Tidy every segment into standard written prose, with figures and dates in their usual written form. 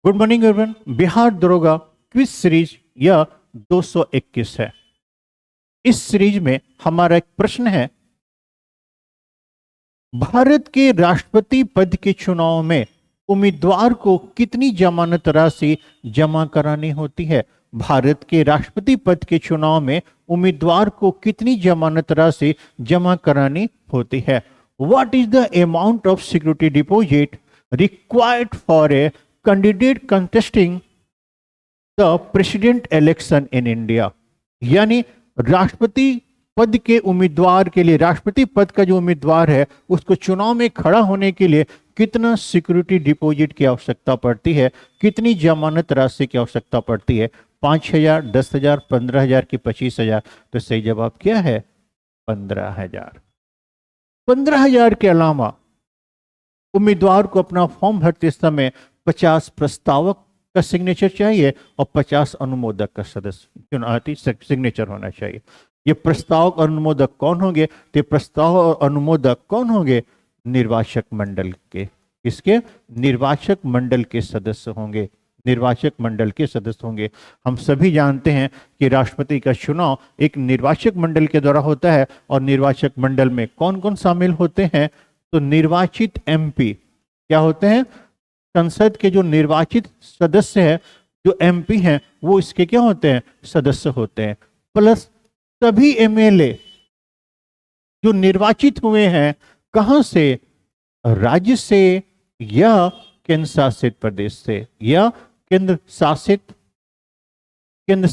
Good morning everyone. Bihar दरोगा quiz series यह 221 है। इस सीरीज में हमारा एक प्रश्न है, भारत के राष्ट्रपति पद के चुनाव में उम्मीदवार को कितनी जमानत राशि जमा करानी होती है। भारत के राष्ट्रपति पद के चुनाव में उम्मीदवार को कितनी जमानत राशि जमा करानी होती है। What is the amount of security deposit required for a candidate contesting the president election in India. यानी राष्ट्रपति पद के उम्मीदवार के लिए, राष्ट्रपति पद का जो उम्मीदवार है उसको चुनाव में खड़ा होने के लिए कितना सिक्योरिटी डिपॉजिट की आवश्यकता पड़ती है, कितनी जमानत राशि की आवश्यकता पड़ती है। 5,000, 10,000, 15,000 की 25,000। तो सही जवाब क्या है? 15,000। 15,000 के अलावा उम्मीदवार को अपना फॉर्म भरते समय 50 प्रस्तावक का सिग्नेचर चाहिए और 50 अनुमोदक का सदस्य सिग्नेचर होना चाहिए। ये प्रस्तावक और अनुमोदक कौन होंगे? तो ये प्रस्तावक और अनुमोदक कौन होंगे? निर्वाचक मंडल के, इसके निर्वाचक मंडल के सदस्य होंगे, निर्वाचक मंडल के सदस्य होंगे। हम सभी जानते हैं कि राष्ट्रपति का चुनाव एक निर्वाचक मंडल के द्वारा होता है और निर्वाचक मंडल में कौन कौन शामिल होते हैं? तो निर्वाचित एमपी क्या होते हैं? संसद के जो निर्वाचित सदस्य हैं, जो एमपी हैं, वो इसके क्या होते हैं? सदस्य होते हैं। प्लस सभी एमएलए जो निर्वाचित हुए हैं, कहां से? राज्य से या केंद्र शासित प्रदेश से, या केंद्र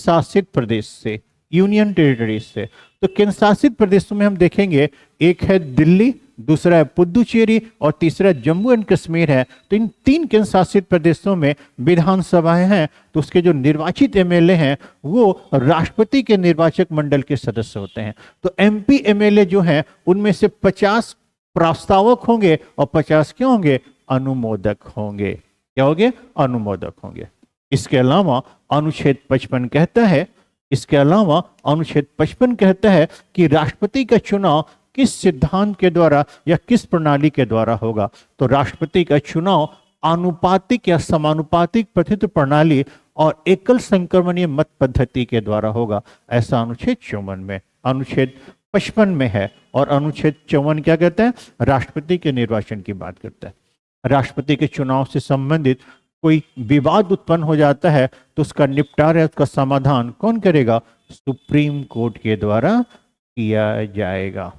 शासित प्रदेश से, यूनियन टेरिटरी से। तो केंद्र शासित प्रदेशों में हम देखेंगे, एक है दिल्ली, दूसरा है पुदुचेरी और तीसरा जम्मू एंड कश्मीर है। तो इन 3 केंद्र शासित प्रदेशों में विधानसभाएं हैं, तो उसके जो निर्वाचित एमएलए हैं वो राष्ट्रपति के निर्वाचक मंडल के सदस्य होते हैं। तो एमपी एमएलए जो हैं उनमें से 50 प्रस्तावक होंगे और 50 क्या होंगे? अनुमोदक होंगे। क्या होंगे? अनुमोदक होंगे। इसके अलावा अनुच्छेद 55 कहता है, इसके अलावा अनुच्छेद 55 कहता है कि राष्ट्रपति का चुनाव किस सिद्धांत के द्वारा या किस प्रणाली के द्वारा होगा। तो राष्ट्रपति का चुनाव आनुपातिक या समानुपातिक प्रतिनिधित्व प्रणाली और एकल संक्रमणीय मत पद्धति के द्वारा होगा। ऐसा अनुच्छेद 54 में, अनुच्छेद 55 में है। और अनुच्छेद 54 क्या कहता है? राष्ट्रपति के निर्वाचन की बात करता है। राष्ट्रपति के चुनाव से संबंधित कोई विवाद उत्पन्न हो जाता है तो उसका निपटारा, उसका समाधान कौन करेगा? सुप्रीम कोर्ट के द्वारा किया जाएगा।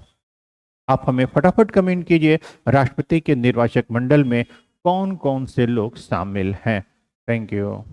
आप हमें फटाफट कमेंट कीजिए, राष्ट्रपति के निर्वाचक मंडल में कौन कौन से लोग शामिल हैं। Thank you.